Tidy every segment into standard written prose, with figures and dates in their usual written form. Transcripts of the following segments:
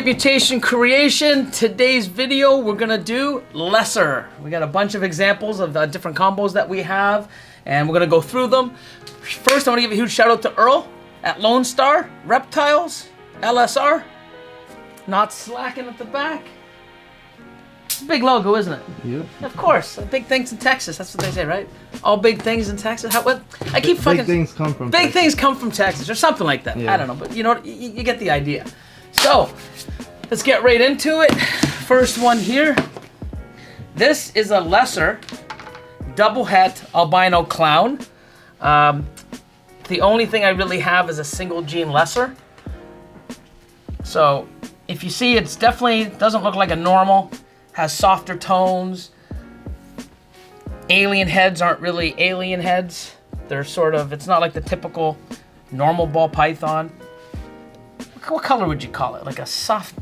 at Mutation Creation. Today's video, we're gonna do Lesser. We got a bunch of examples of different combos that we have, and we're gonna go through them. First, I wanna give a huge shout out to Earl at Lone Star, Reptiles, LSR. Not slacking at the back. It's a big logo, isn't it? Yep. Of course. Big things in Texas. That's what they say, right? All big things in Texas. What? I keep fucking. Big things come from. Big things come from Texas, or something like that. Yeah. I don't know, but you know, you get the idea. So, let's get right into it. First one here. This is a Lesser double het albino clown. The only thing I really have is a single gene Lesser. So, if you see, it's definitely doesn't look like a normal. Has softer tones. Alien heads aren't really alien heads. They're sort of, it's not like the typical normal ball python. What color would you call it? Like a soft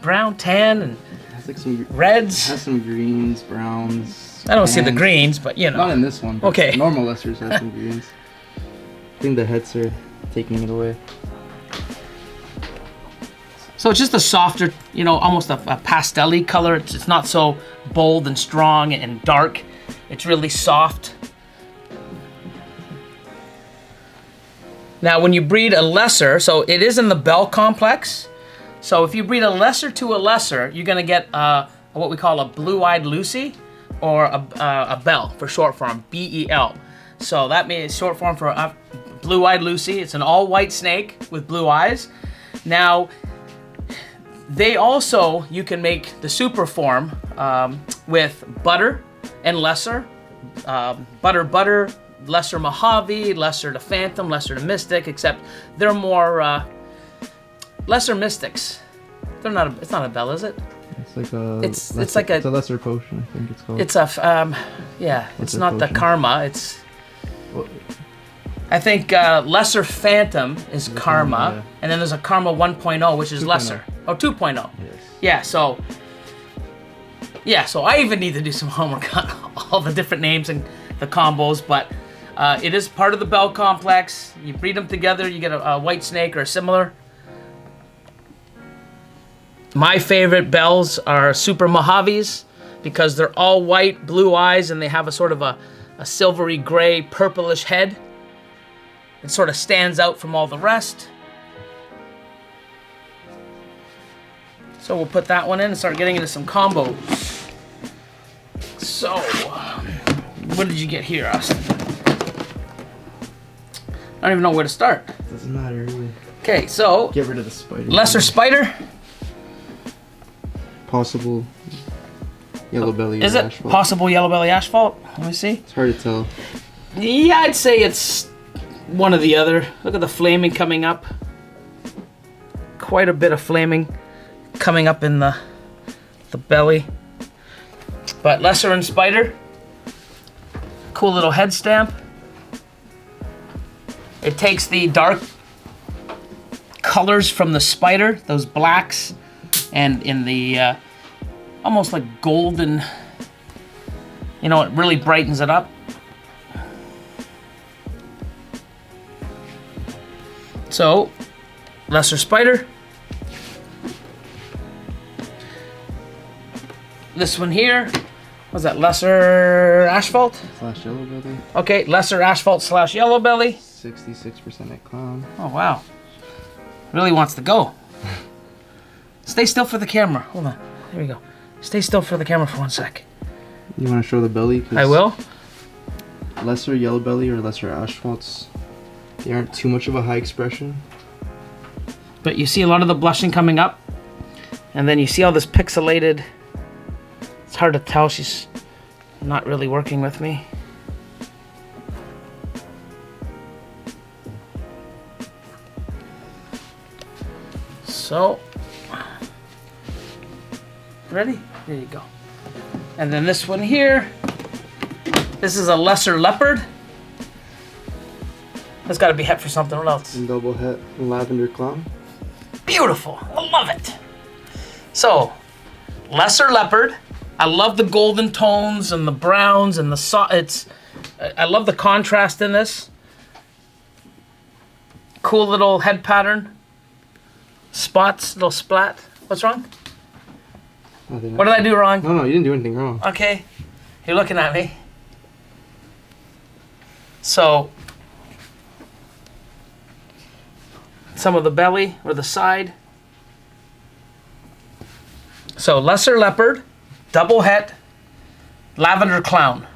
brown, tan, and It has like some reds? It has some greens, browns. I don't see the tans. greens, but you know. Not in this one. But Okay. Normal Lessers have some greens. I think the heads are taking it away. So it's just a softer, you know, almost a pastel-y color. It's not so bold and strong and dark. It's really soft. Now, when you breed a Lesser, so it is in the Bell complex. So if you breed a Lesser to a Lesser, you're gonna get what we call a blue-eyed Lucy, or a Bell for short form, B-E-L. So that means short form for blue-eyed Lucy. It's an all-white snake with blue eyes. Now, they also, you can make the super form with Butter and Lesser. Butter, Lesser Mojave, Lesser to Phantom, Lesser to Mystic, except they're more Lesser Mystics. They're not. It's not a Bell, is it? It's like a. It's like a. It's a Lesser Potion, I think it's called. It's a yeah. It's Lesser not Potion. the Karma. It's. Well, I think Lesser Phantom is Karma, yeah. and then there's a Karma 1.0, which is 2.0. Lesser. Oh, 2.0. yes. Yeah, so I even need to do some homework on all the different names and the combos, but it is part of the Bell complex. You breed them together, you get a white snake or similar. My favorite Bells are Super Mojaves because they're all white, blue eyes, and they have a sort of a silvery gray, purplish head. It sort of stands out from all the rest. So we'll put that one in and start getting into some combos. So, what did you get here, Austin? I don't even know where to start. Doesn't matter really. Okay, so Get rid of the spider. Lesser Spider. Possible Yellow-Bellied. Is it Ashphalt. possible Yellow-Bellied Ashphalt? Let me see. It's hard to tell. Yeah, I'd say it's one or the other. Look at the flaming coming up. Quite a bit of flaming coming up in the belly. But Lesser and Spider. Cool little head stamp. It takes the dark colors from the spider, those blacks, and in the almost like golden, you know, it really brightens it up. So, Lesser Spider. This one here, was that Lesser Ashphalt? Slash Yellow-Bellied. Okay, Lesser Ashphalt slash Yellow-Bellied. 66% at clown. Oh, wow. Really wants to go. Stay still for the camera. Hold on. There we go. Stay still for the camera for 1 sec. You want to show the belly? 'Cause I will. Lesser Yellow-Bellied or Lesser Ashphalts, they aren't too much of a high expression. But you see a lot of the blushing coming up. And then you see all this pixelated. It's hard to tell she's not really working with me. So, ready? There you go. And then this one here, this is a Lesser Leopard. That's got to be het for something else. And double het lavender clown. Beautiful. I love it. So, Lesser Leopard. I love the golden tones and the browns and the I love the contrast in this. Cool little head pattern. Spots, little splat What's wrong? Nothing. What did I do wrong? No, you didn't do anything wrong. Okay. You're looking at me. So, some of the belly or the side. So, lesser leopard, double het, lavender clown.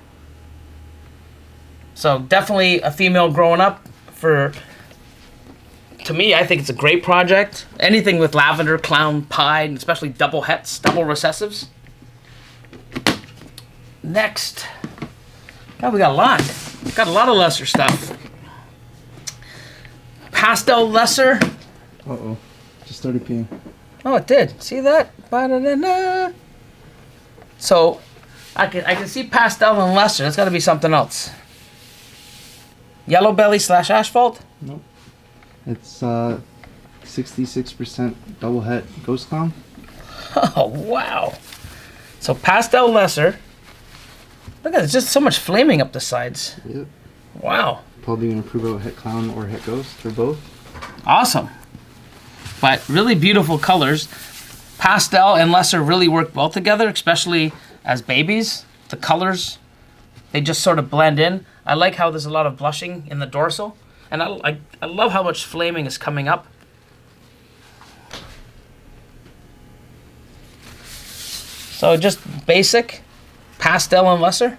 So, definitely a female growing up for... To me, I think it's a great project. Anything with lavender, clown, pied, especially double hets, double recessives. Next. God, we got a lot. Got a lot of lesser stuff. Pastel Lesser. Uh-oh. Just started peeing. Oh, it did. See that? Ba-da-da-da. So, I can see Pastel and Lesser. That's got to be something else. Yellow-Bellied / Ashphalt? Nope. It's 66% double het ghost clown. Oh, wow. So Pastel Lesser. Look at it, just so much flaming up the sides. Yep. Wow. Probably going to prove out het clown or het ghost or both. Awesome. But really beautiful colors. Pastel and Lesser really work well together, especially as babies. The colors, they just sort of blend in. I like how there's a lot of blushing in the dorsal. And I love how much flaming is coming up. So just basic Pastel and Lesser.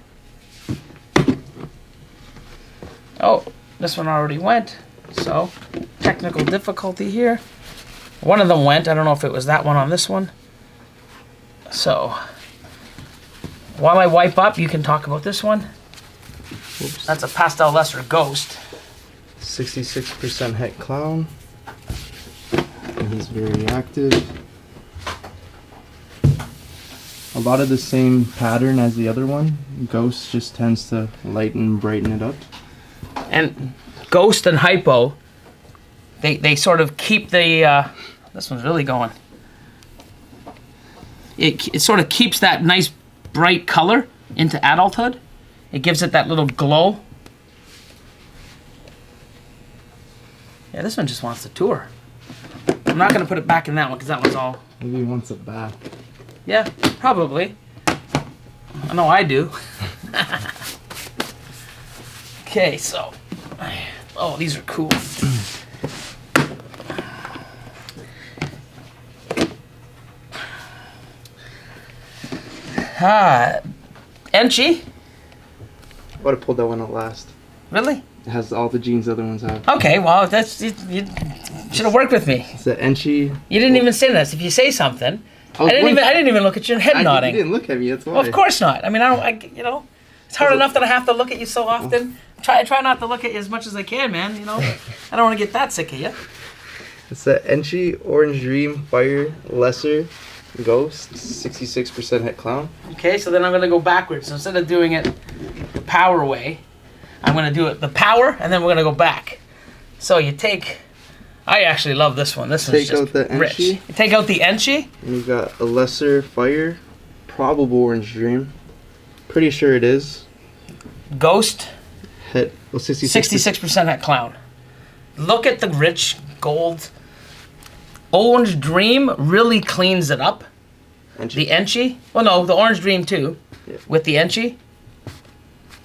Oh, this one already went. So technical difficulty here. One of them went. I don't know if it was that one on this one. So while I wipe up, you can talk about this one. Oops. That's a Pastel Lesser Ghost. 66% het clown. And he's very active. A lot of the same pattern as the other one. Ghost just tends to lighten and brighten it up. And Ghost and Hypo, they sort of keep the, this one's really going. It sort of keeps that nice bright color into adulthood. It gives it that little glow. Yeah, this one just wants to tour. I'm not going to put it back in that one because that one's all... Maybe he wants it back. Yeah, probably. I know I do. Okay, so... Oh, these are cool. Enchi. I would have pulled that one out last. Really? It has all the genes the other ones have. Okay, well, that's you should have worked with me. It's the Enchi. You didn't even say this. If you say something, I didn't even look at your head nodding. You didn't look at me. That's why. Well, of course not. I mean, you know, it's hard enough that I have to look at you so often. I try not to look at you as much as I can, man. You know, I don't want to get that sick of you. It's the Enchi Orange Dream Fire Lesser Ghost, 66% het clown. Okay, so then I'm gonna go backwards. So instead of doing it the power way, I'm gonna do it the power, and then we're gonna go back. So you take. I actually love this one. This one's just rich. You take out the Enchi. And you got a Lesser Fire, probable Orange Dream. Pretty sure it is. Ghost. Het, well, 66% het clown. Look at the rich gold. Orange Dream really cleans it up. Enchi. The Enchi. Well, no, the Orange Dream too. Yeah. With the Enchi.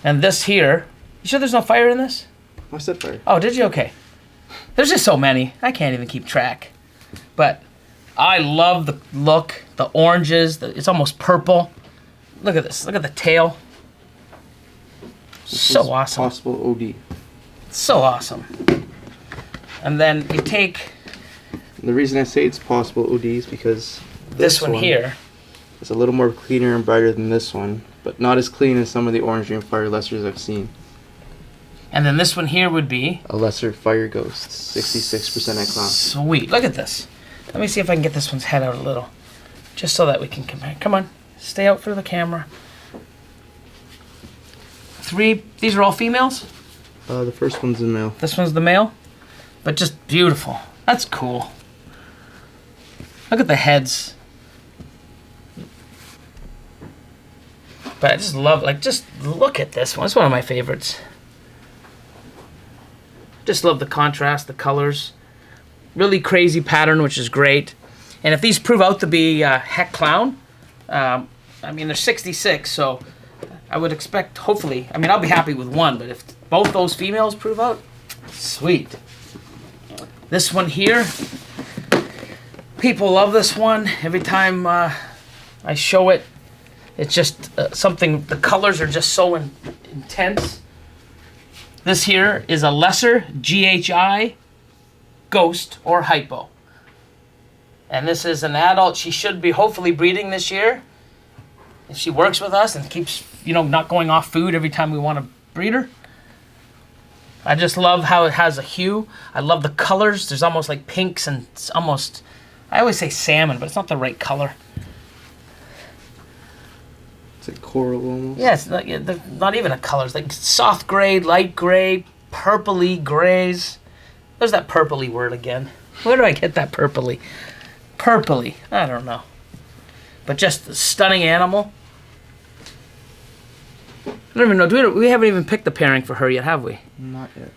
And this here. You sure there's no fire in this? I said fire. Oh, did you? Okay. There's just so many. I can't even keep track. But I love the look. The oranges. It's almost purple. Look at this. Look at the tail. So awesome. Possible OD. So awesome. And then you take The reason I say it's possible OD is because this one here. It's a little more cleaner and brighter than this one, but not as clean as some of the Orange Dream Fire Lessers I've seen. And then this one here would be a Lesser Fire Ghost, 66% at clown. Sweet. Look at this. Let me see if I can get this one's head out a little. Just so that we can compare. Come on. Stay out for the camera. 3. These are all females? The first one's a male. This one's the male? But just beautiful. That's cool. Look at the heads. But I just love, like, just look at this one. It's one of my favorites. Just love the contrast, the colors. Really crazy pattern, which is great. And if these prove out to be Het Clown, I mean, they're 66, so I would expect, hopefully, I mean, I'll be happy with one, but if both those females prove out, sweet. This one here, people love this one. Every time I show it, it's just something, the colors are just so intense. This here is a lesser GHI ghost or hypo. And this is an adult. She should be hopefully breeding this year. If she works with us and keeps, you know, not going off food every time we want to breed her. I just love how it has a hue. I love the colors. There's almost like pinks and it's almost, I always say salmon, but it's not the right color. It's like coral almost. Yeah, it's not even a color. It's like soft gray, light gray, purpley grays. There's that purpley word again. Where do I get that purpley? Purpley. I don't know. But just a stunning animal. I don't even know. We haven't even picked the pairing for her yet, have we? Not yet.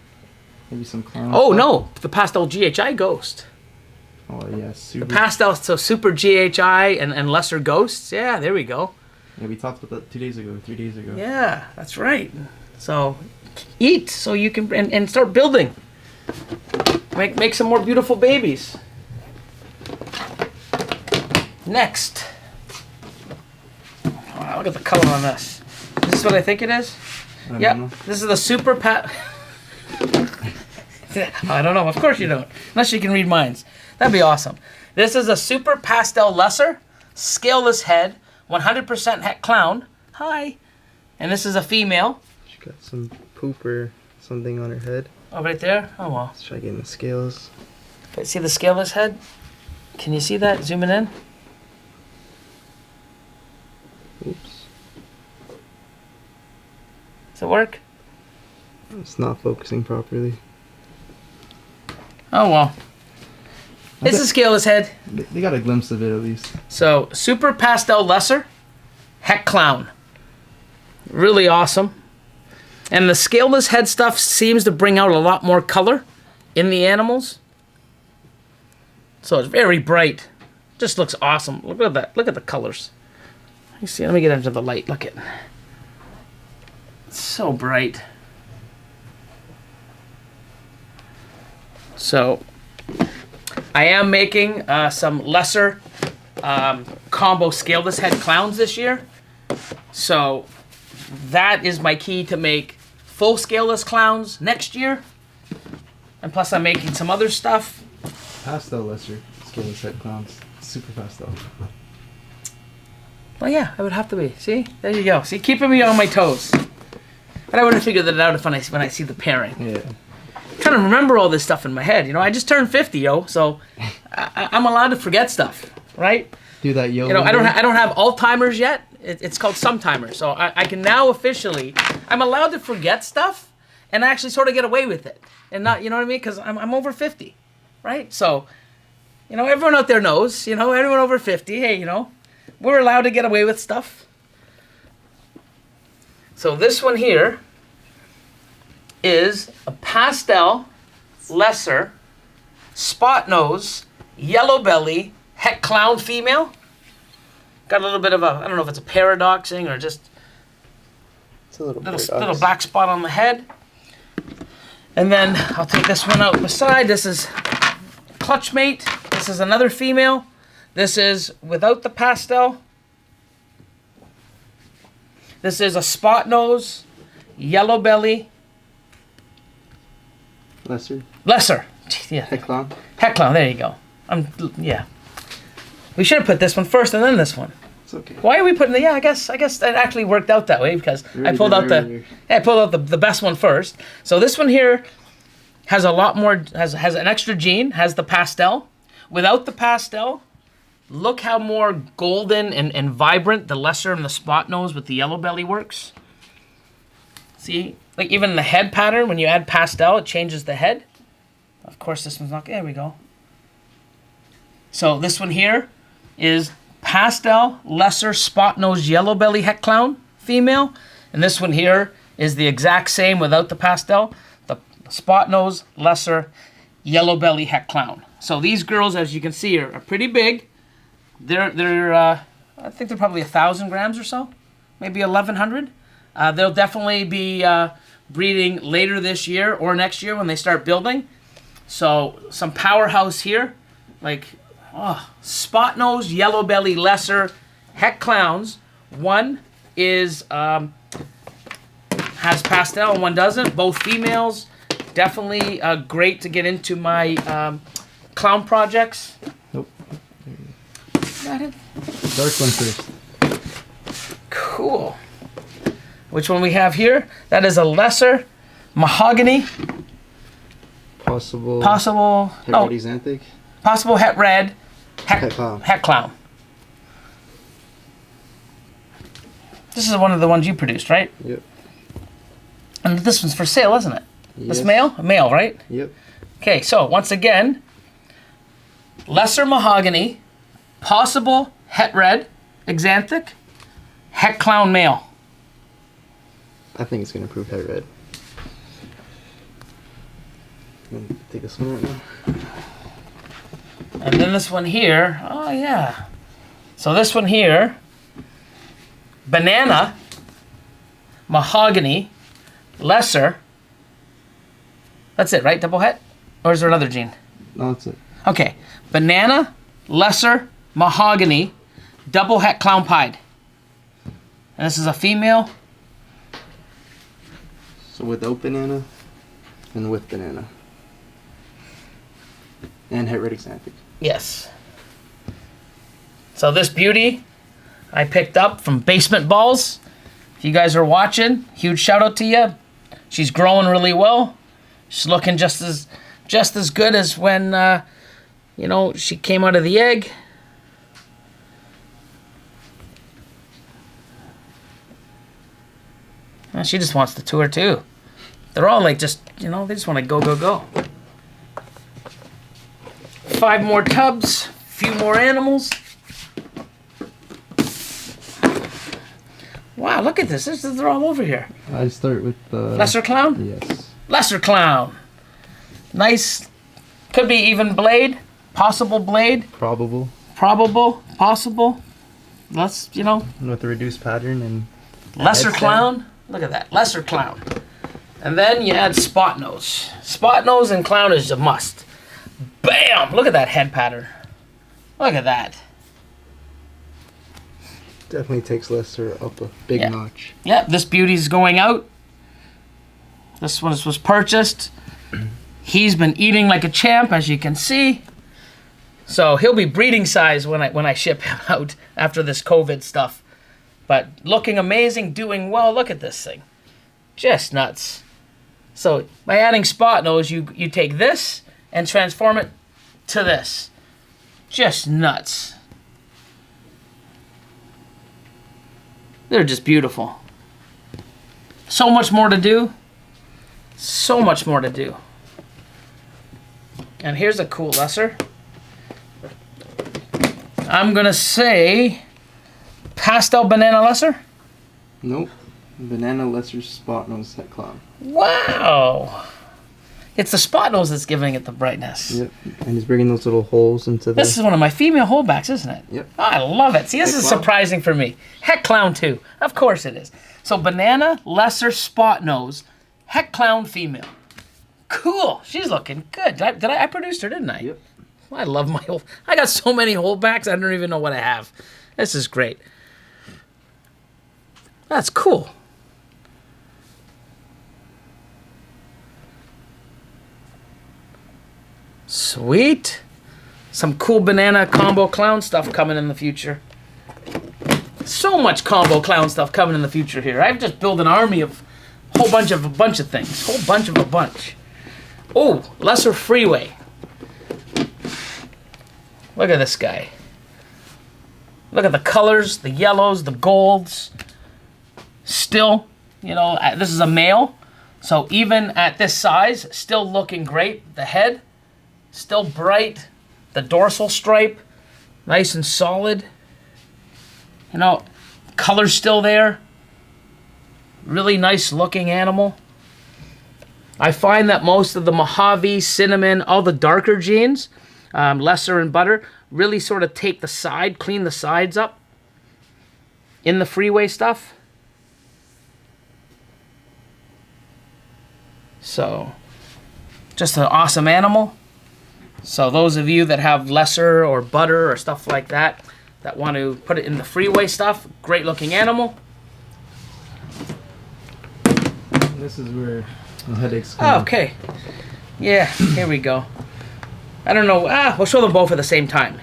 Maybe some clown. Oh, no. The Pastel GHI Ghost. Oh, yeah. Super. The Pastel, so Super GHI and Lesser Ghosts. Yeah, there we go. Yeah, we talked about that 2 days ago, 3 days ago. Yeah, that's right. So, eat so you can, and start building. Make some more beautiful babies. Next. Wow, look at the color on this. Is this what I think it is? Yep. This is the Super I don't know. Of course you don't. Unless you can read minds. That'd be awesome. This is a Super Pastel Lesser, scaleless head, 100% Het Clown. Hi. And this is a female. She got some poop or something on her head. Oh, right there? Oh, well. Let's try getting the scales. But see the scaleless head? Can you see that? Zooming in? Oops. Does it work? It's not focusing properly. Oh, well. It's a scaleless head. They got a glimpse of it at least. So, Super Pastel Lesser, Het Clown. Really awesome. And the scaleless head stuff seems to bring out a lot more color in the animals. So it's very bright. Just looks awesome. Look at that. Look at the colors. You see, let me get into the light. Look at it. It's so bright. So, I am making some lesser combo scaleless head clowns this year. So, that is my key to make full scaleless clowns next year. And plus I'm making some other stuff. Pastel Lesser scaleless head clowns. Super pastel. Well, yeah, I would have to be. See? There you go. See, keeping me on my toes. But I would have figured that out when I see the pairing. Yeah. Kind of remember all this stuff in my head. You know, I just turned 50, yo, so I'm allowed to forget stuff, right? Do that, yo. You know, I don't have Alzheimer's yet. It's called sometimers. So I can now officially, I'm allowed to forget stuff and actually sort of get away with it. And not, you know what I mean? Because I'm over 50, right? So, you know, everyone out there knows, you know, everyone over 50, hey, you know, we're allowed to get away with stuff. So this one here is a Pastel Lesser Spot Nose Yellow-Bellied Het Clown female. Got a little bit of a, I don't know if it's a paradoxing or just it's a little black spot on the head. And then I'll take this one out beside. This is Clutchmate. This is another female. This is without the pastel. This is a Spot Nose Yellow-Bellied Lesser. Yeah. Het Clown. Het Clown, there you go. Yeah. We should have put this one first and then this one. It's okay. Why are we putting the, yeah, I guess it actually worked out that way because I pulled out the best one first. So this one here has a lot more, has an extra gene, has the pastel. Without the pastel, look how more golden and vibrant the Lesser and the Spot Nose with the Yellow-Bellied works. See, like even the head pattern, when you add pastel, it changes the head. Of course, this one's not, there we go. So this one here is Pastel Lesser Spot Nose Yellow-Bellied Het Clown female. And this one here is the exact same without the pastel. The Spot Nose Lesser Yellow-Bellied Het Clown. So these girls, as you can see, are pretty big. They're I think they're probably 1,000 grams or so, maybe 1,100. They'll definitely be breeding later this year or next year when they start building. So some powerhouse here, like spot nose, yellow belly, lesser, heck clowns. One is has pastel and one doesn't. Both females. Definitely great to get into my clown projects. Nope. Got it. Dark one first. Cool. Which one we have here? That is a lesser mahogany. Possible. Possible. Head xanthic. Possible het red. Het clown. Het clown. This is one of the ones you produced, right? Yep. And this one's for sale, isn't it? Yes. This male? Male, right? Yep. Okay, so once again, lesser mahogany, possible het red, xanthic, het clown male. I think it's gonna prove het red. I'm gonna take this one right now. And then this one here, oh yeah. So this one here, banana, mahogany, lesser. That's it, right? Double het? Or is there another gene? No, that's it. Okay. Banana, lesser, mahogany, double het clown pied. And this is a female. So without banana and with banana. And het red xanthic. Yes. So this beauty I picked up from Basement Balls. If you guys are watching, huge shout out to you. She's growing really well. She's looking just as good as when you know, she came out of the egg. And she just wants the tour too. They're all like just, you know, they just want to go, go, go. 5 more tubs, few more animals. Wow, look at this. They're all over here. I start with the... Lesser clown? Yes. Lesser clown. Nice. Could be even blade. Possible blade. Probable. Probable. Possible. Let's, you know. With the reduced pattern and... Lesser clown. Look at that. Lesser clown. And then you add spot nose. Spot nose and clown is a must. Bam! Look at that head pattern. Look at that. Definitely takes Lesser up a big notch. Yeah, this beauty's going out. This one was purchased. He's been eating like a champ, as you can see. So he'll be breeding size when I ship him out after this COVID stuff. But looking amazing, doing well. Look at this thing. Just nuts. So by adding spot nose, you take this and transform it to this. Just nuts. They're just beautiful. So much more to do. So much more to do. And here's a cool lesser. I'm gonna say pastel banana lesser. Nope. Banana Lesser spot nose het clown. Wow. It's the spot nose that's giving it the brightness. Yep. And he's bringing those little holes into the... This is one of my female holdbacks, isn't it? Yep. Oh, I love it. See, this Het is clown. surprising for me. Het clown too. Of course it is. So banana, lesser, spot nose, het clown female. Cool. She's looking good. I produced her, didn't I? Yep. I love my whole... I got so many holdbacks, I don't even know what I have. This is great. That's cool. Sweet. Some cool banana combo clown stuff coming in the future. So much combo clown stuff coming in the future here. I've just built an army of a bunch of things. Whole bunch of a bunch. Oh, Lesser Freeway. Look at this guy. Look at the colors, the yellows, the golds. Still, you know, this is a male. So even at this size, still looking great. The head, still bright. The dorsal stripe, nice and solid. You know, color's still there. Really nice looking animal. I find that most of the Mojave, cinnamon, all the darker genes, lesser and butter, really sort of take the side, clean the sides up in the freeway stuff. So, just an awesome animal. So those of you that have lesser or butter or stuff like that, that want to put it in the freeway stuff, great looking animal. This is where the headaches come. Oh, okay. Yeah, here we go. I don't know. We'll show them both at the same time.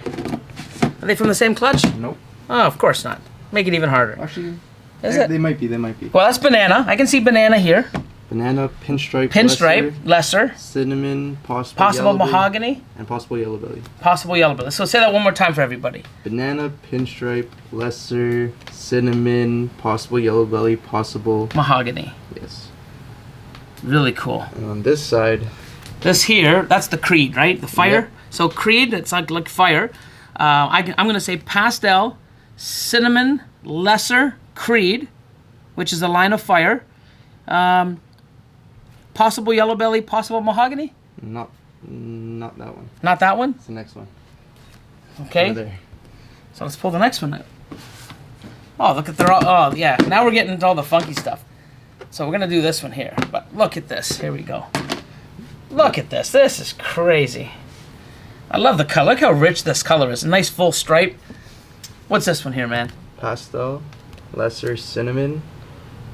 Are they from the same clutch? Nope. Oh, of course not. Make it even harder. Actually, Is it? They might be. They might be. Well, that's banana. I can see banana here. Banana, pinstripe, Lesser. Cinnamon, Possible Yellow-Bellied, mahogany. and possible Yellow-Bellied. Possible Yellow-Bellied. So say that one more time for everybody. Banana, pinstripe, lesser, cinnamon, possible Yellow-Bellied, possible Mahogany. Yes. Really cool. And on this side, This here, that's the Creed, right? The fire. Yep. So Creed, it's like fire. I'm going to say Pastel, Cinnamon, Lesser, Creed, which is a line of fire. Possible Yellow-Bellied, possible Mahogany? not that one. Not that one? It's the next one. Okay. Over there. So let's pull the next one out. Oh, look at oh yeah. Now we're getting into all the funky stuff. So we're gonna do this one here. But look at this. Here we go. Look at this. This is crazy. I love the color. Look how rich this color is. A nice full stripe. What's this one here, man? Pastel, lesser, cinnamon,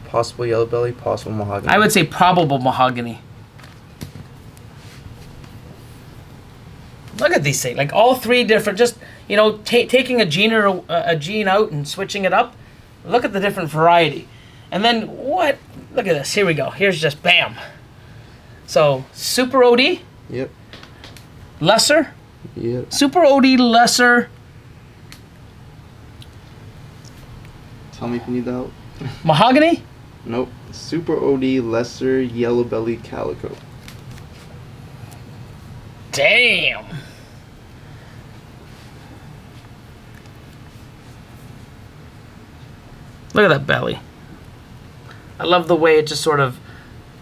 possible Yellow-Bellied, possible Mahogany. I would say probable Mahogany. Look at these things. Like all three different, just, you know, taking a gene or a gene out and switching it up. Look at the different variety. And then what? Look at this. Here we go. Here's just bam. So Super OD. Yep. Lesser. Yep. Super OD Lesser. Tell me if you need the help. Mahogany. Nope. Super OD, lesser, Yellow-Bellied, calico. Damn. Look at that belly. I love the way it just sort of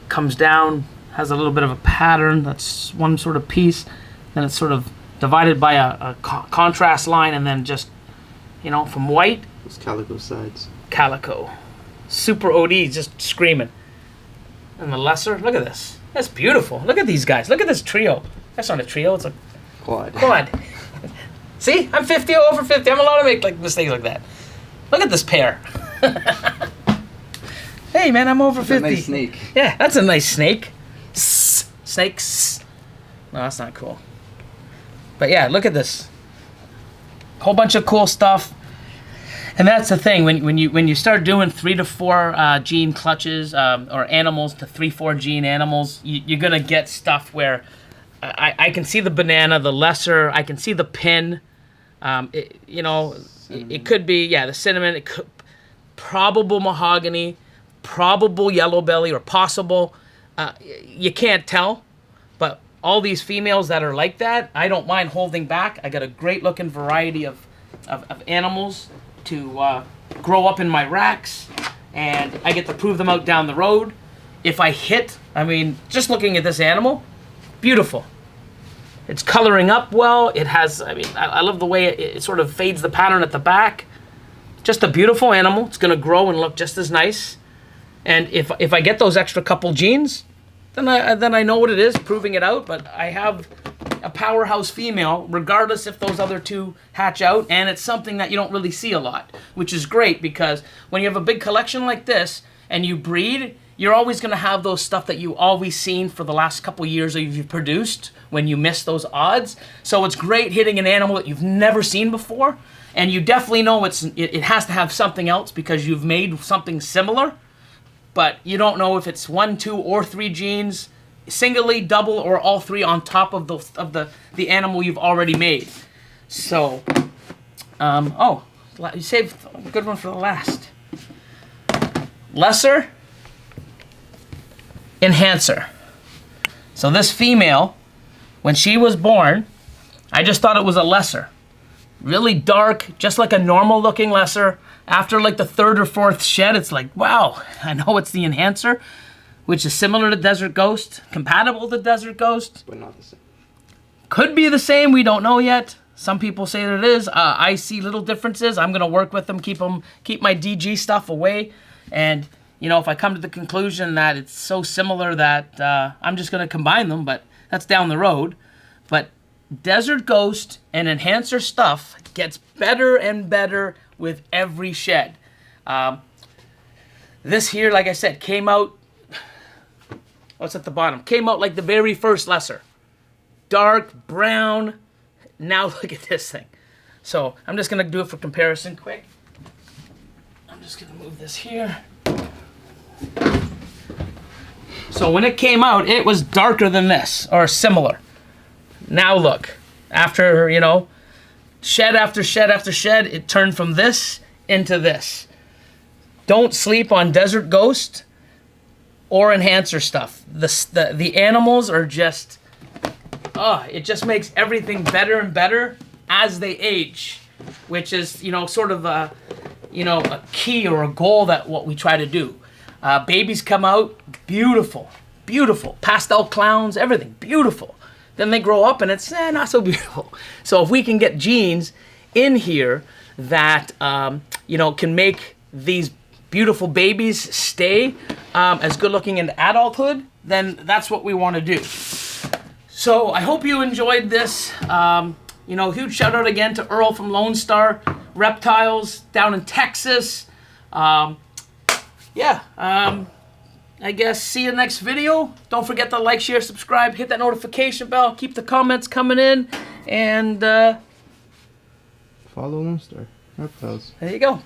comes down, has a little bit of a pattern. That's one sort of piece. Then it's sort of divided by a contrast line, and then just, you know, from white. Those calico sides. Calico. Super OD just screaming. And the lesser, look at this. That's beautiful. Look at these guys. Look at this trio. That's not a trio, it's a Quad. quad. See, I'm 50 over 50. I'm allowed to make like mistakes like that. Look at this pair. Hey man, I'm over 50. That's a nice snake. Yeah, that's a nice snake. Snakes. No, that's not cool. But yeah, look at this. Whole bunch of cool stuff. And that's the thing, when you start doing 3 to 4 gene clutches or animals to 3-4 gene animals, you're gonna get stuff where I can see the banana, the lesser, I can see the pin. It could be the cinnamon. It could probable mahogany, probable Yellow-Bellied, or possible. You can't tell, but all these females that are like that, I don't mind holding back. I got a great looking variety of animals to grow up in my racks, and I get to prove them out down the road. If I hit, I mean, just looking at this animal, beautiful. It's coloring up well. It has, I love the way it sort of fades the pattern at the back. Just a beautiful animal. It's gonna grow and look just as nice. And if I get those extra couple genes, then I know what it is, proving it out. But I have a powerhouse female, regardless if those other two hatch out, and it's something that you don't really see a lot, which is great, because when you have a big collection like this and you breed, you're always going to have those stuff that you always seen for the last couple years that you've produced when you miss those odds. So it's great hitting an animal that you've never seen before, and you definitely know it has to have something else because you've made something similar, but you don't know if it's 1, 2, or 3 genes, singly, double, or all 3 on top of the animal you've already made. So, you saved a good one for the last. Lesser, enhancer. So this female, when she was born, I just thought it was a lesser. Really dark, just like a normal looking lesser. After like the 3rd or 4th shed, it's like, wow, I know it's the enhancer, which is similar to Desert Ghost, compatible to Desert Ghost. But not the same. Could be the same, we don't know yet. Some people say that it is. I see little differences. I'm gonna work with them, keep my DG stuff away, and you know, if I come to the conclusion that it's so similar that I'm just gonna combine them, but that's down the road. But Desert Ghost and Enhancer stuff gets better and better with every shed. This here, like I said, came out, what's at the bottom? Came out like the very first Lesser. Dark, brown. Now look at this thing. So I'm just gonna do it for comparison quick. I'm just gonna move this here. So when it came out, it was darker than this, or similar. Now look, after, you know, shed after shed after shed, it turned from this into this. Don't sleep on Desert Ghost or Enhancer stuff. The animals are just, it just makes everything better and better as they age, which is, you know, sort of a, you know, a key or a goal that what we try to do. Babies come out, beautiful, beautiful. Pastel clowns, everything, beautiful. Then they grow up and it's not so beautiful. So if we can get genes in here that, you know, can make these beautiful babies stay as good looking into adulthood, then that's what we want to do. So I hope you enjoyed this. You know, huge shout out again to Earl from Lone Star Reptiles down in Texas. I guess see you next video. Don't forget to like, share, subscribe, hit that notification bell, keep the comments coming in, and follow Lone Star Reptiles. There you go.